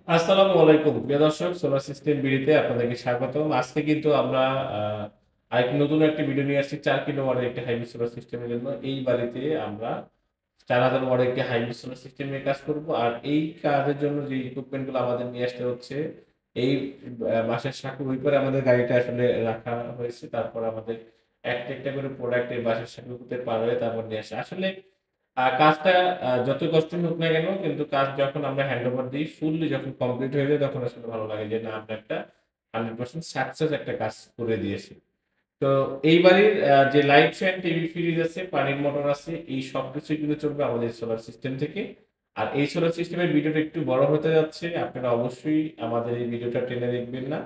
আসসালামু আলাইকুম প্রিয় দর্শক, সোলার সিস্টেম বিডিতে আপনাদেরকে স্বাগতম। আজকে কিন্তু আমরা আরেক নতুন একটি ভিডিও নিয়ে আসছি 4 কিলোওয়াটের একটি হাইব্রিড সোলার সিস্টেমের জন্য। এই বাড়িতে আমরা 4000 ওয়াটের একটি হাইব্রিড সোলার সিস্টেম নিয়ে কাজ করব। আর এই কাজের জন্য যে ইকুইপমেন্ট গুলো আমাদের নিয়ে আসতে হচ্ছে, এই বাসার সাঁকোর ওই পারে আমাদের গাড়িটা আসলে রাখা হয়েছে। তারপর আমাদের একটা একটা করে প্রোডাক্ট এই বাসার সাঁকোতে পার হয়ে তারপর নিয়ে আসে আসলে কাজটা যতই কঠিন হোক না কেন, কিন্তু কাজ যখন আমরা হ্যান্ড ওভার দিই, ফুললি যখন কমপ্লিট হয়ে যায়, তখন আসলে ভালো লাগে যে না, আমরা একটা 100% সাকসেস একটা কাজ করে দিয়েছি। তো এই বাড়ির যে লাইট ফ্যান, টিভি, ফ্রিজ আছে, পানির মোটর আছে, এই সবকিছুই কিন্তু চলবে আমাদের সোলার সিস্টেম থেকে। আর এই সোলার সিস্টেমের ভিডিওটা একটু বড় হতে যাচ্ছে, আপনারা অবশ্যই আমাদের এই ভিডিওটা টেনে দেখবেন না,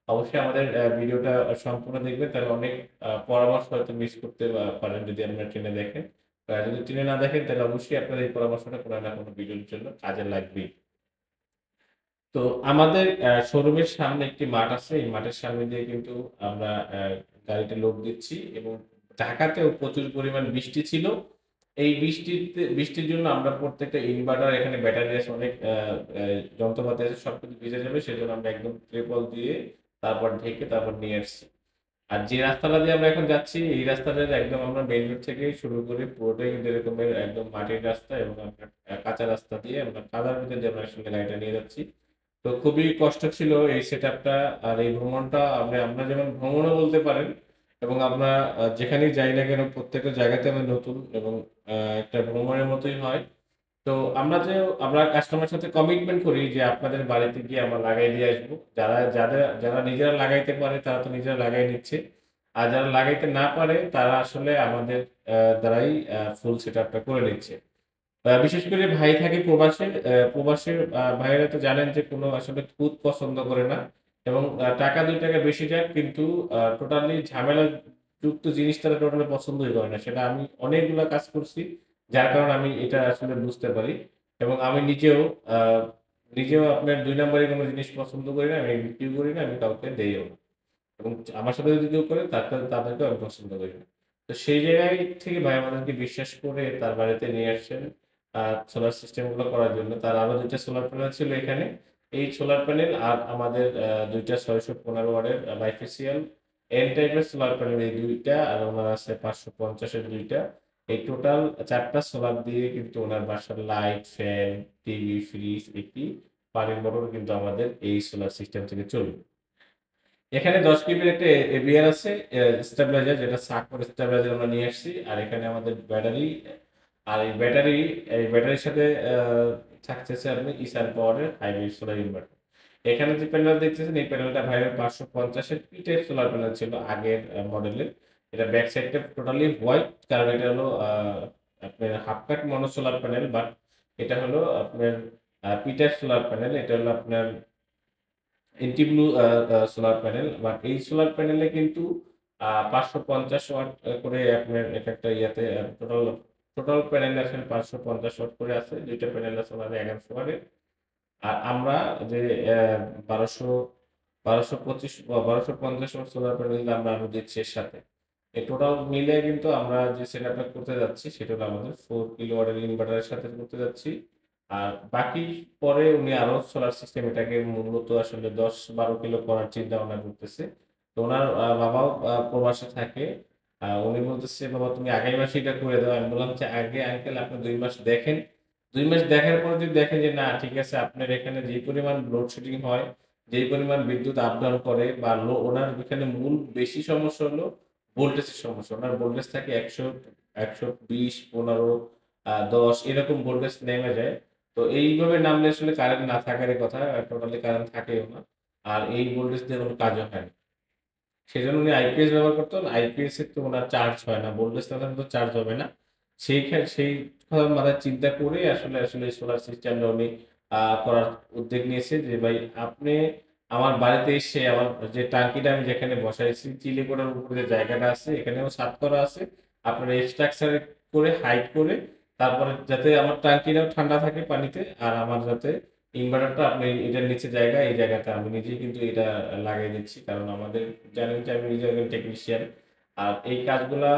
অবশ্যই আমাদের ভিডিওটা সম্পূর্ণ দেখবেন, তাহলে অনেক পরামর্শ হয়তো মিস করতে পারেন যদি আপনারা টেনে দেখেন। যদি টেনে না দেখেন, তাহলে অবশ্যই আপনার এই পরামর্শটা কোনো না কোনো ভিডিওর জন্য কাজে লাগবে। তো আমাদের শোরুমের সামনে একটি মাঠ আছে। এই মাঠের সামনে দিয়ে কিন্তু আমরা গাড়িটা লোড দিচ্ছি, এবং ঢাকাতেও প্রচুর পরিমাণ বৃষ্টি ছিল। এই বৃষ্টির জন্য আমরা প্রত্যেকটা ইনভার্টার, এখানে ব্যাটারি আছে, অনেক যন্ত্রপাতি আছে, সবকিছু ভিজে যাবে। সেজন্য আমরা একদম ত্রিপল দিয়ে তারপর ঢেকে তারপর নিয়ে আসছি। আর যে রাস্তাটা দিয়ে আমরা এখন যাচ্ছি, এই রাস্তাটার একদম আমরা মেইন রোড থেকে শুরু করে পুরোটাই কিন্তু এরকমের একদম মাটির রাস্তা, এবং আমরা কাঁচা রাস্তা দিয়ে আমরা কাদার ভিতর দিয়ে আমরা আসলে গাড়িটা নিয়ে যাচ্ছি। তো খুবই কষ্ট ছিল এই সেটআপটা। আর এই ভ্রমণটা আমরা আমরা যেমন ভ্রমণও বলতে পারেন, এবং আমরা যেখানেই যাই না কেন প্রত্যেকটা জায়গাতে আমরা নতুন, এবং একটা ভ্রমণের মতোই হয়। তো আমরা যে আমরা কাস্টমার সাথে কমিটমেন্ট করি যে আপনাদের বাড়িতে গিয়ে আমরা লাগাই দিয়ে আসবো। যারা নিজেরা লাগাইতে পারে তারা তো নিজেরা লাগাই নিচ্ছে। আর যারা লাগাইতে না পারে তারা আসলে আমাদের দ্বারাই ফুল সেটআপটা করে নিচ্ছে। বিশেষ করে ভাই থাকে প্রবাসে। প্রবাসের ভাইয়েরা তো জানেন যে কোনো আসলে খুদ পছন্দ করে না, এবং টাকা 2 টাকা বেশি যাক, কিন্তু টোটালি ঝামেলা যুক্ত জিনিস তারা টোটালি পছন্দই করে না। সেটা আমি অনেকগুলা কাজ করছি, যার কারণে আমি এটা আসলে বুঝতে পারি। এবং আমি নিজেও আপনার 2 নম্বরে কোনো জিনিস পছন্দ করি না, আমি বিক্রিও করি না, আমি কাউকে দেইও না। এবং আমার সাথে যদি কেউ করে তাদেরকেও আমি পছন্দ করি না। তো সেই জায়গায় থেকে ভাই আমাদেরকে বিশ্বাস করে তার বাড়িতে নিয়ে আসছেন সোলার সিস্টেম গুলো করার জন্য। তার আরো 2টা সোলার প্যানেল ছিল এখানে। এই সোলার প্যানেল আর আমাদের 2টা 615 ওয়াটের বাইফেসিয়াল এন টাইপের সোলার প্যানেল, এই 2টা, আর ওনার আছে 550-এর 2টা। এই টোটাল 4টা সোলার দিয়ে কিন্তু ওনার বাসার লাইট, ফ্যান, টিভি, ফ্রিজ, একটি পানির মোটর কিন্তু আমাদের এই সোলার সিস্টেম থেকে চলবে। এখানে 10 কেবির একটা এবিআর আছে, স্টেবিলাইজার, যেটা সাকর স্টেবিলাইজার আমরা নিয়ে আসছি। আর এখানে আমাদের ব্যাটারি। আর এই ব্যাটারির সাথে থাকতেছে আপনি ইসান পাওয়ারের হাইব্রিড সোলার ইনভার্টার। এখানে যে প্যানেল দেখতেছেন, এই প্যানেলটা ভাইয়ের 550-এর পিটের সোলার প্যানেল ছিল আগের মডেলের। এটা ব্যাক সাইডটা টোটালি হোয়াইট, কারণ এটা হলো আপনার half cut mono solar panel. But এটা হলো আপনার পিটার সোলার প্যানেল। এটা হলো আপনার anti blue solar panel. But এই সোলার প্যানেলে কিন্তু 550 ওয়াট করে আপনার একটা ইয়াতে টোটাল টোটাল প্যানেল আসলে 550 ওয়াট করে আছে। 2টা প্যানেল আছে আমাদের 1100 ওয়াটের। আর আমরা যে 1250 ওয়াট সোলার প্যানেল আমরা আরো দিচ্ছি এর সাথে। এই টোটাল মিলে কিন্তু আমরা যে সেটআপটা করতে যাচ্ছি, সেটা হলো আমাদের 4 কিলোওয়াটের ইনভার্টারের সাথে করতে যাচ্ছি। আর বাকি পরে উনি আরো সোলার সিস্টেম, এটাকে মূলত আসলে 10-12 কিলো করার চিন্তা ভাবনা করতেছে। তো ওনার বাবাও প্রবাসে থাকে। উনি বলতেছে, বাবা তুমি আগামী মাসে এটা করে দাও। আমি বললাম যে আগে আঙ্কেল আপনি 2 মাস দেখেন। 2 মাস দেখার পরে যদি দেখেন যে না ঠিক আছে, আপনার এখানে যে পরিমাণ লোডশেডিং হয়, যে পরিমাণ বিদ্যুৎ আপ ডাউন করে, বা ওনার এখানে মূল বেশি সমস্যা হলো ভোল্টেজের সমস্যা। ওনার ভোল্টেজ থাকে 100, 120, 15, 10 এরকম ভোল্টেজ নেমে যায়। তো এইভাবে নামলে আসলে কারেন্ট না থাকারই কথা, টোটালি কারেন্ট থাকেও না। আর এই ভোল্টেজ দিয়ে কোনো কাজও হয় না। সেজন্য উনি আইপিএস ব্যবহার করতেন। আইপিএস এর তো ওনার চার্জ হয় না, ভোল্টেজ না থাকলে তো চার্জ হবে না। সেই কথা মাথায় চিন্তা করে আসলে আসলে সোলার সিস্টেমটা উনি করার উদ্যোগ নিয়েছে যে ভাই আপনি আমার বাড়িতে এসে আমার যে টাঙ্কিটা আমি যেখানে বসাইছি, চিলেকোঠার উপরে যে জায়গাটা আছে, এখানেও ছাদ করা আছে, আপনার স্ট্রাকচারে করে হাইট করে, তারপরে যাতে আমার টাঙ্কিটাও ঠান্ডা থাকে পানিতে, আর আমার যাতে ইনভার্টারটা আপনি এটার নিচে জায়গা, এই জায়গাতে আমি নিজেই কিন্তু এটা লাগিয়ে দিচ্ছি। কারণ আমাদের জানেন যে আমি নিজে একজন টেকনিশিয়ান। আর এই কাজগুলা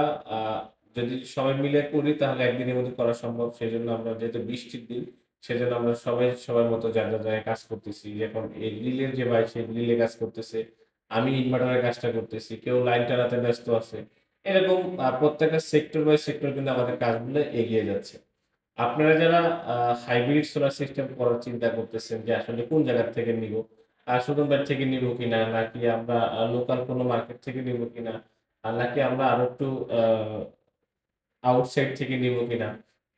যদি সবাই মিলে করি তাহলে একদিনের মধ্যে করা সম্ভব। সেই জন্য আমরা যেহেতু বৃষ্টির দিন, সেজন্য আমরা সবাই সবার মতো যার যার জায়গায় কাজ করতেছি। এখন এই গ্রিলের যে ভাই সে গ্রিলে কাজ করতেছে, আমি ইনভার্টারের কাজটা করতেছি, কেউ লাইন টানাতে ব্যস্ত আছে। এরকম প্রত্যেকটা সেক্টর বাই সেক্টর কিন্তু আমাদের কাজগুলো এগিয়ে যাচ্ছে। আপনারা যারা হাইব্রিড সোলার সিস্টেম করার চিন্তা করতেছেন যে আসলে কোন জায়গা থেকে নিব, সুন্দরবন থেকে নিব কিনা, নাকি আমরা লোকাল কোনো মার্কেট থেকে নিব কিনা, আর নাকি আমরা আরো একটু আউটসাইড থেকে নিব কিনা।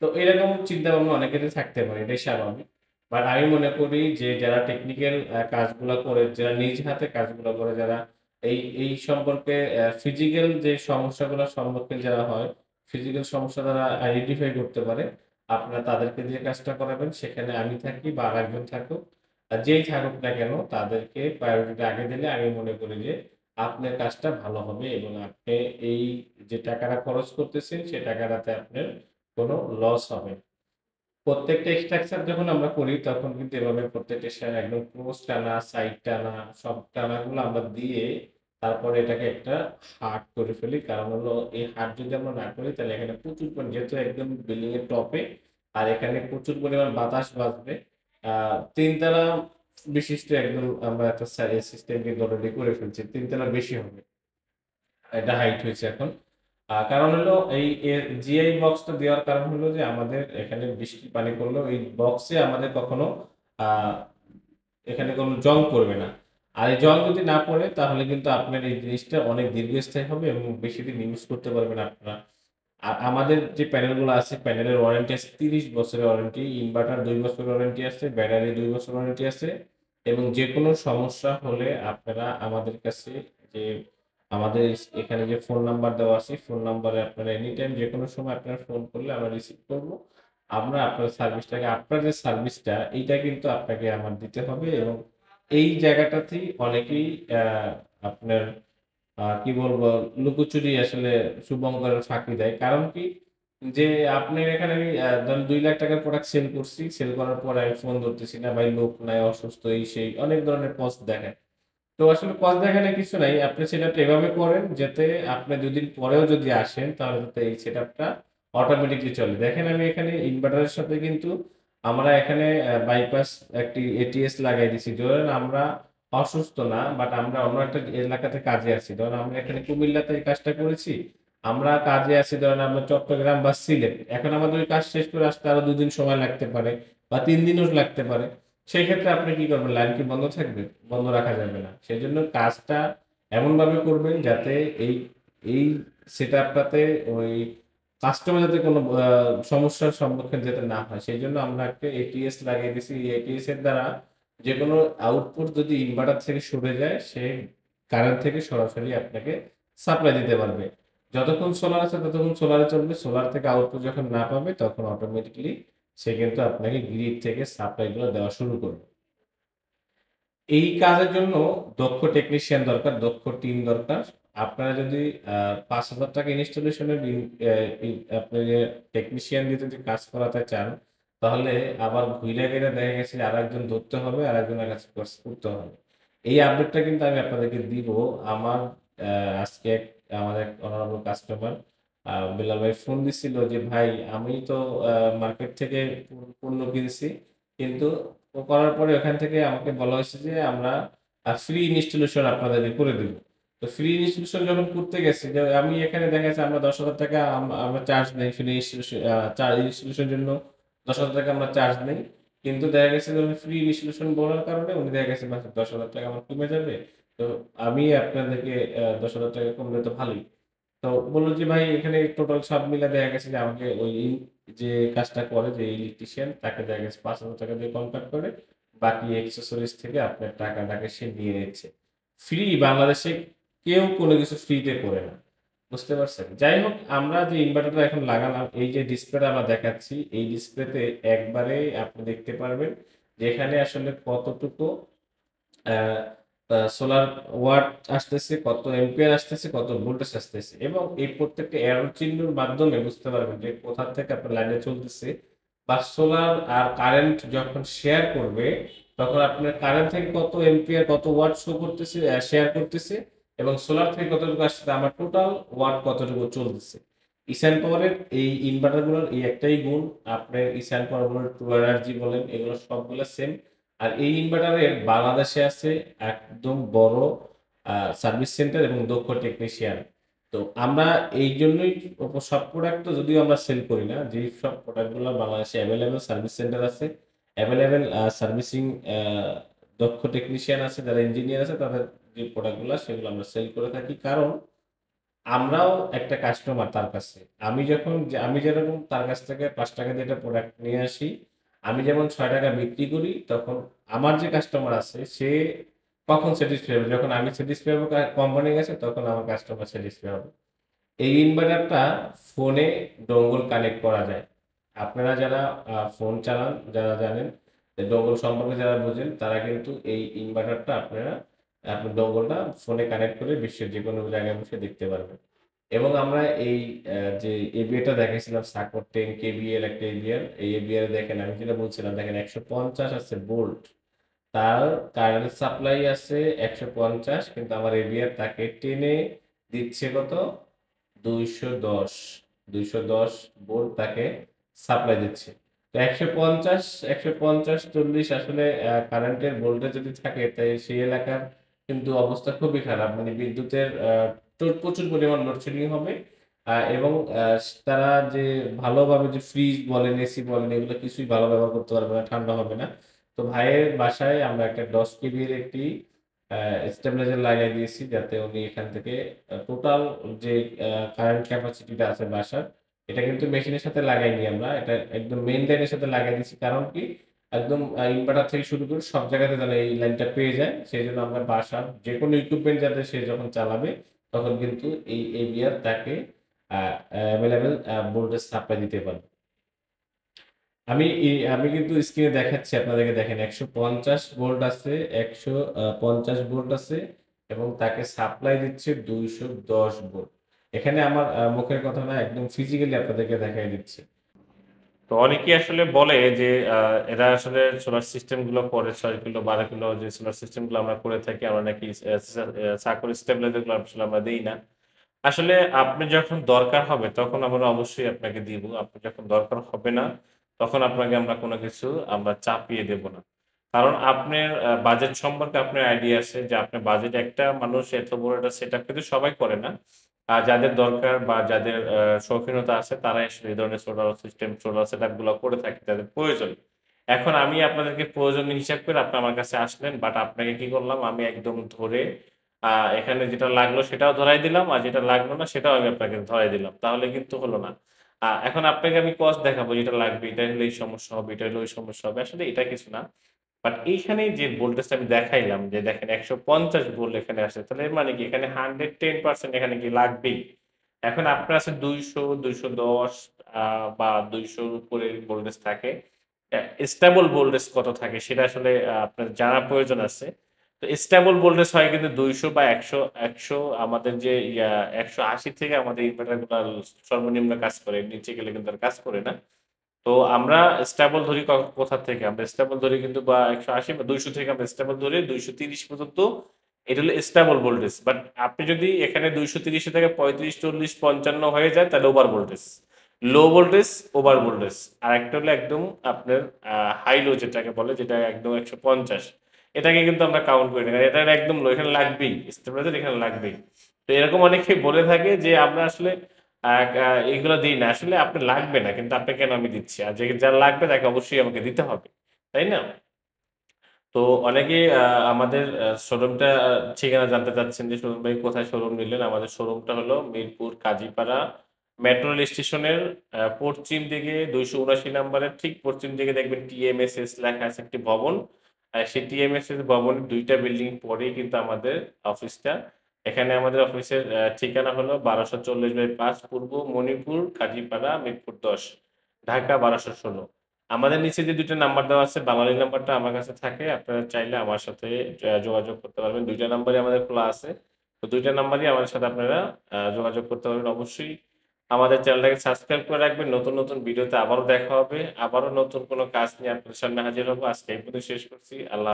তো এরকম চিন্তা ভাবনা অনেকেরই থাকতে পারে, এটাই স্বাভাবিক। বাট আমি মনে করি যে যারা টেকনিক্যাল কাজগুলো করে, যারা নিজ হাতে কাজগুলো করে, যারা এই এই সম্পর্কে ফিজিক্যাল যে সমস্যাগুলোর সম্মুখীন যারা হয়, ফিজিক্যাল সমস্যা যারা আইডেন্টিফাই করতে পারে, আপনারা তাদেরকে দিয়ে কাজটা করাবেন। সেখানে আমি থাকি বা আরেকজন থাকুক, আর যেই থাকুক না কেন তাদেরকে প্রায়োরিটি আগে দিলে আমি মনে করি যে আপনার কাজটা ভালো হবে এবং আপনি এই যে টাকাটা খরচ করতেছেন সে টাকাটাতে আপনার কোনো লস হবে না। প্রত্যেকটা স্ট্রাকচার যখন আমরা করি তখন কিন্তু এভাবে প্রত্যেকটা একদম ক্লোজ টানা, সাইড টানা, সব টানাগুলো আমরা দিয়ে তারপরে এটাকে একটা হার্ড করে ফেলি। কারণ হলো এই হার্ড যদি আমরা না করি তাহলে এখানে প্রচুর পরিমাণ, যেহেতু একদম বিল্ডিং এর টপে, আর এখানে প্রচুর পরিমাণ বাতাস বাজবে। তিনতলা বিশিষ্ট একদম আমরা একটা সিস্টেম কিন্তু অলরেডি করে ফেলছি, তিনতলা বেশি হবে, এটা হাইট হয়েছে এখন। কারণ হলো এই জিআই বক্সটা দেওয়ার কারণ হলো যে আমাদের এখানে বৃষ্টি পানি পড়লেও এই বক্সে আমাদের কখনো আহ, এখানে কোনো জং পড়বে না। আর এই জং যদি না পড়ে তাহলে কিন্তু আপনার এই জিনিসটা অনেক দীর্ঘস্থায়ী হবে এবং বেশি দিন ইউজ করতে পারবেন আপনারা। আর আমাদের যে প্যানেলগুলো আছে, প্যানেলের ওয়ারেন্টি আছে 30 বছরের ওয়ারেন্টি, ইনভার্টার 2 বছরের ওয়ারেন্টি আছে, ব্যাটারি 2 বছর ওয়ারেন্টি আছে। এবং যে কোনো সমস্যা হলে আপনারা আমাদের কাছে, যে আমাদের এখানে যে ফোন নাম্বার দেওয়া আছে ফোন নাম্বারে আপনারা এনি টাইম যে কোনো সময় আপনারা ফোন করলে আমরা রিসিভ করব। আমরা আপনার সার্ভিসটাকে, আপনার যে সার্ভিসটা এইটা কিন্তু আপনাকে আমার দিতে হবে। এবং এই জায়গাটাতেই অনেকেই আপনার কি বলবো, লুকোচুরি আসলে শুভঙ্করের ফাঁকি দেয়। কারণ কি, যে আপনার এখানে আমি ধরেন 2 লাখ টাকার প্রোডাক্ট সেল করছি, সেল করার পর আমি ফোন ধরতেছি না, ভাই লোক নাই, অসুস্থ, এই সেই অনেক ধরনের পস্ট দেখায়। তো আসলে কস্ট দেখানে কিছু নাই, আপনি সেটআপটা এভাবে করেন যাতে আপনি 2 দিন পরেও যদি আসেন তাহলে যাতে এই সেটআপটা অটোমেটিকলি চলে। দেখেন আমি এখানে ইনভার্টারের সাথে কিন্তু আমরা এখানে বাইপাস একটি এটিএস লাগাই দিছি। ধরেন আমরা অসুস্থ না, বাট আমরা অন্য একটা এলাকাতে কাজে আছি, ধরেন আমরা এখানে কুমিল্লাতে এই কাজটা করেছি, আমরা কাজে আছি ধরেন আমরা চট্টগ্রাম বা সিলেট, এখন আমাদের ওই কাজ শেষ করে আসতে আরো 2 দিন সময় লাগতে পারে বা 3 দিনও লাগতে পারে। সেই ক্ষেত্রে আপনি কি করবেন? লাইন কি বন্ধ থাকবে? বন্ধ রাখা যাবে না। সেজন্য কাজটা এমনভাবে করবেন যাতে এই এই সেটআপটাতে ওই কাস্টমার যাতে কোনো সমস্যার সম্মুখীন যাতে না হয়। সেজন্য আমরা একটা এটিএস লাগিয়ে দিছি। এই এটিএস এর দ্বারা যেকোনো আউটপুট যদি ইনভার্টার থেকে সরে যায়, সে কারেন্ট থেকে সরাসরি আপনাকে সাপ্লাই দিতে পারবে। যতক্ষণ সোলার আছে ততক্ষণ সোলারে চলবে। সোলার থেকে আউটপুট যখন না পাবে তখন অটোমেটিক্যালি সে কিন্তু আপনাকে গ্রিড থেকে সাপ্লাইগুলো দেওয়া শুরু করবে। এই কাজের জন্য দক্ষ টেকনিশিয়ান দরকার, দক্ষ টিম দরকার। আপনারা যদি 5,000 টাকা ইনস্টলেশনের আপনি যে টেকনিশিয়ান দিয়ে যদি কাজ করাতে চান, তাহলে আবার ঘুরে গেলে দেখা গেছে যে আরেকজন ধরতে হবে, আরেকজনের কাছে কোর্স করতে হবে। এই আপডেটটা কিন্তু আমি আপনাদেরকে দিব। আমার আজকে আমাদের এক অনারেবল কাস্টমার বেলাল ভাই ফোন দিছিল যে ভাই আমি তো মার্কেট থেকে পণ্য কিনছি, কিন্তু ও করার পরে ওখান থেকে আমাকে বলা হয়েছে যে আমরা ফ্রি ইনস্টলেশন আপনাদেরকে করে দেব। তো ফ্রি ইনস্টলেশন যখন করতে গেছি, যে আমি এখানে দেখা যাচ্ছে আমরা 10,000 টাকা আমরা চার্জ নেই ফ্রি ইনস্টলেশন, ইনস্টলেশনের জন্য 10,000 টাকা আমরা চার্জ নেই। কিন্তু দেখা গেছে যে ফ্রি ইনস্টলেশন বলার কারণে উনি দেখা গেছে মাসে 10,000 টাকা আমার কমে যাবে। তো আমি আপনাদেরকে 10,000 টাকা কমলে তো ভালোই। তো বললো যে ভাই এখানে টোটাল সব মিলে দেখা গেছে যে আমাকে ওই যে কাজটা করে, যে ইলেকট্রিশিয়ান, তাকে দেখা গেছে 5,000 টাকা দিয়ে কন্ট্যাক্ট করে বাকি এক্সেসরিজ থেকে আপনার টাকাটাকে সে নিয়ে নিচ্ছে। ফ্রি বাংলাদেশে কেউ কোনো কিছু ফ্রিতে করে না, বুঝতে পারছেন? যাই হোক, আমরা যে ইনভার্টারটা এখন লাগালাম, এই যে ডিসপ্লেটা আমরা দেখাচ্ছি, এই ডিসপ্লেতে একবারে আপনি দেখতে পারবেন যেখানে আসলে কতটুকু সোলার ওয়াট আসতেছে, কত এম্পিয়ার আসতেছে, কত ভোল্টেজ আসতেছে, এবং এই প্রত্যেকটা অ্যারো চিহ্নের মাধ্যমে বুঝতে পারবেন যে কোথা থেকে আপনার লাইনে চলতেছে। বা সোলার আর কারেন্ট যখন শেয়ার করবে তখন আপনার কারেন্ট থেকে কত এম্পিয়ার কত ওয়াট শো করতেছে, শেয়ার করতেছে, এবং সোলার থেকে কতটুকু আসছে, আমার টোটাল ওয়াট কতটুকু চলতেছে। ইসান পাওয়ারের এই ইনভার্টারগুলোর এই একটাই গুণ, আপনার ইসান পাওয়ার বলেন, ট্রু এনার্জি বলেন, এগুলো সবগুলো সেম। আর এই ইনভার্টারের বাংলাদেশে আছে একদম বড় সার্ভিস সেন্টার এবং দক্ষ টেকনিশিয়ান। তো আমরা এই জন্যই সব প্রোডাক্ট তো যদিও আমরা সেল করি না, যে সব প্রোডাক্টগুলো বাংলাদেশে অ্যাভেলেবেল সার্ভিস সেন্টার আছে, অ্যাভেলেবেল সার্ভিসিং দক্ষ টেকনিশিয়ান আছে, যারা ইঞ্জিনিয়ার আছে, তাদের যে প্রোডাক্টগুলো সেগুলো আমরা সেল করে থাকি। কারণ আমরাও একটা কাস্টমার তার কাছে। আমি যেরকম তার কাছ থেকে ৫ টাকা দিয়ে একটা প্রোডাক্ট নিয়ে আসি, আমি যেমন ৬ টাকা বিক্রি করি, তখন আমার যে কাস্টমার আছে সে কখন স্যাটিসফাই হবে? যখন আমি স্যাটিসফাই হবো কোম্পানির কাছে, তখন আমার কাস্টমার স্যাটিসফাই হবে। এই ইনভার্টারটা ফোনে ডোঙ্গল কানেক্ট করা যায়। আপনারা যারা ফোন চালান, যারা জানেন ডোঙ্গল সম্পর্কে যারা বোঝেন, তারা কিন্তু এই ইনভার্টারটা আপনার ডোঙ্গলটা ফোনে কানেক্ট করে বিশ্বের যে কোনো জায়গায় বসে দেখতে পারবেন। এবং আমরা এই যে এবিএটা দেখাইছিলাম, সাকর 10 কেবিএল একটা এবিআর, এই এবিআর দেখেন, আমি যেটা বলছিলাম, দেখেন ১৫০ আছে ভোল্ট, তার কারেন্ট সাপ্লাই আছে ১৫০, কিন্তু আমার এবিআর তাকে টেনে দিচ্ছে কত, ২১০। ২১০ ভোল্ট তাকে সাপ্লাই দিচ্ছে। তো ১৫০, ১৫০, ৪০ আসলে কারেন্টের ভোল্টেজ যদি থাকে, তাই সেই এলাকার কিন্তু অবস্থা খুবই খারাপ। মানে বিদ্যুতের প্রচুর পরিমাণ লোডশেডিং হবে। এবং তারা যে ভালোভাবে যে ফ্রিজ বলেন, এসি বলেন, এগুলো কিছুই ভালো ব্যবহার করতে পারবে না, ঠান্ডা হবে না। তো ভাইয়ের বাসায় আমরা একটা ১০ কেভির একটি স্টেবিলাইজার লাগাই দিয়েছি, যাতে উনি এখান থেকে টোটাল যে কারেন্ট ক্যাপাসিটিটা আছে বাসার, এটা কিন্তু মেশিনের সাথে লাগাইনি আমরা, এটা একদম মেইন লাইনের সাথে লাগাই দিয়েছি। কারণ কি, একদম ইনভার্টার থেকে শুরু করে সব জায়গাতে যেন এই লাইনটা পেয়ে যায়, সেই জন্য আমরা বাসার যে কোনো ইকুইপমেন্ট যাতে সে যখন চালাবে, তখন কিন্তু এই এবিআর তাকে অ্যাভেলেবেল ভোল্টেজ সাপ্লাই দিতে পারবে। আমি কিন্তু স্ক্রিনে দেখাচ্ছি আপনাদেরকে, দেখেন ১৫০ ভোল্ট আছে, ১৫০ ভোল্ট আছে, এবং তাকে সাপ্লাই দিচ্ছে ২১০ ভোল্ট। এখানে আমার মুখের কথা না, একদম ফিজিক্যালি আপনাদেরকে দেখাই দিচ্ছে। তো অনেকেই আসলে বলে যে এরা আসলে সোলার সিস্টেম গুলো করে ৬ কিলো ১২ কিলো যে সোলার সিস্টেম গুলো আমরা করে থাকি, আমরা নাকি সাকর স্টেবিলাইজার গুলো আসলে আমরা দেই না। আসলে আপনি যখন দরকার হবে তখন আমরা অবশ্যই আপনাকে দিব। আপনি যখন দরকার হবে না, তখন আপনাকে আমরা কোনো কিছু আমরা চাপিয়ে দেব না। কারণ আপনার বাজেট সম্পর্কে আপনার আইডিয়া আছে যে আপনার বাজেট, একটা মানুষ এত বড় একটা সেটআপ কিন্তু সবাই করে না। আর যাদের দরকার বা যাদের শৌখিনতা আছে, তারাই আসলে এই ধরনের সোলার সিস্টেম, সোলার সেটআপ গুলো করে থাকে, তাদের প্রয়োজন। এখন আমি আপনাদেরকে প্রয়োজন হিসাব করে আপনি আমার কাছে আসলেন, বাট আপনাকে কি করলাম, আমি একদম ধরে আ এখানে যেটা লাগলো সেটাও ধরাই দিলাম, আর যেটা লাগলো না সেটাও আমি আপনাকে ধরাই দিলাম। তাহলে কিন্তু হলো না। এখন আপনাকে আমি কস্ট দেখাবো, যেটা লাগবে, এটা হলে এই সমস্যা হবে, এটা হলে ওই সমস্যা হবে। আসলে এটা কিছু না। বাট এইখানে যে ভোল্টেজটা আমি দেখাইলাম, যে দেখেন ১৫০ ভোল্ট এখানে আসছে। তাহলে এর মানে কি, এখানে 110% এখানে কি লাগবেই। এখন আপনার আছে ২০০, ২১০ আ বা ২০০ র উপরে ভোল্টেজ থাকে। স্টেবল ভোল্টেজ কত থাকে সেটা আসলে আপনার জানার প্রয়োজন আছে। তো স্টেবল ভোল্টেজ হয় কিন্তু ২০০ বা ১০০ আমাদের যে ১৮০ থেকে আমাদের ইনভার্টার গুলা সর্বনিম্ন কাজ করে। নিচে গেলে কিন্তু আর কাজ করে না। তো আমরা স্টেবল ধরি কোথা থেকে? আমরা স্টেবল ধরি কিন্তু বা ১৮০ বা ২০০ থেকে আমরা স্টেবল ধরি ২৩০ পর্যন্ত। এটা হলো স্টেবল ভোল্টেজ। বাট আপনি যদি এখানে ২৩০ থেকে ৩৫, ৪০, ৫৫ হয়ে যায়, তাহলে over voltage. Low voltage, over voltage. আরেকটা হলো একদম আপনার আ হাই লো যেটাকে বলে, যেটা একদম ১৫০। এটাকে কিন্তু আমরা কাউন্ট করি না। এটা একদম লো, এখানে লাগবেই। স্টেবিলাইজার এখানে লাগবেই। তো এরকম অনেকেই বলে থাকে যে আমরা আসলে আ আ এগুলো দেই না। আসলে আপনার লাগবে না। কিন্তু আপনাকে কেন আমি দিচ্ছি? আর যার লাগবে তাকে অবশ্যই আমাকে দিতে হবে। তাই না? তো অনেকেই আমাদের শোরুমটা ঠিকানা জানতে চাচ্ছেন যে শোরুম ভাই কোথায় শোরুম নিলেন? আমাদের শোরুমটা হলো মিরপুর কাজীপাড়া মেট্রো রেল স্টেশনের পশ্চিম দিকে ২৭৯ নাম্বারের ঠিক পশ্চিম দিকে দেখবেন টিএমএসএস লেখা আছে একটি ভবন। সেই টিএমএসএস ভবনের ২ টা বিল্ডিং পরেই কিন্তু আমাদের অফিসটা। এখানে আমাদের অফিসের ঠিকানা হলো ১২৪০/৫ পূর্ব মণিপুর কাজীপাড়া মিরপুর ১০ ঢাকা ১২১৬। আমাদের নিচে যে ২ টা নাম্বার দেওয়া আছে, বাঙালি নাম্বারটা আমার কাছে থাকে। আপনারা চাইলে আমার সাথে যোগাযোগ করতে পারবেন। ২ টা নাম্বারই আমাদের খোলা আছে। তো ২ টা নাম্বারই আমাদের সাথে আপনারা যোগাযোগ করতে পারবেন। অবশ্যই আমাদের চ্যানেলটাকে সাবস্ক্রাইব করে রাখবেন। নতুন, নতুন ভিডিওতে আবারও দেখা হবে। আবারও নতুন কোনো কাজ নিয়ে আপনাদের সামনে হাজির হব। আজকে এই পর্যন্ত শেষ করছি। আল্লাহ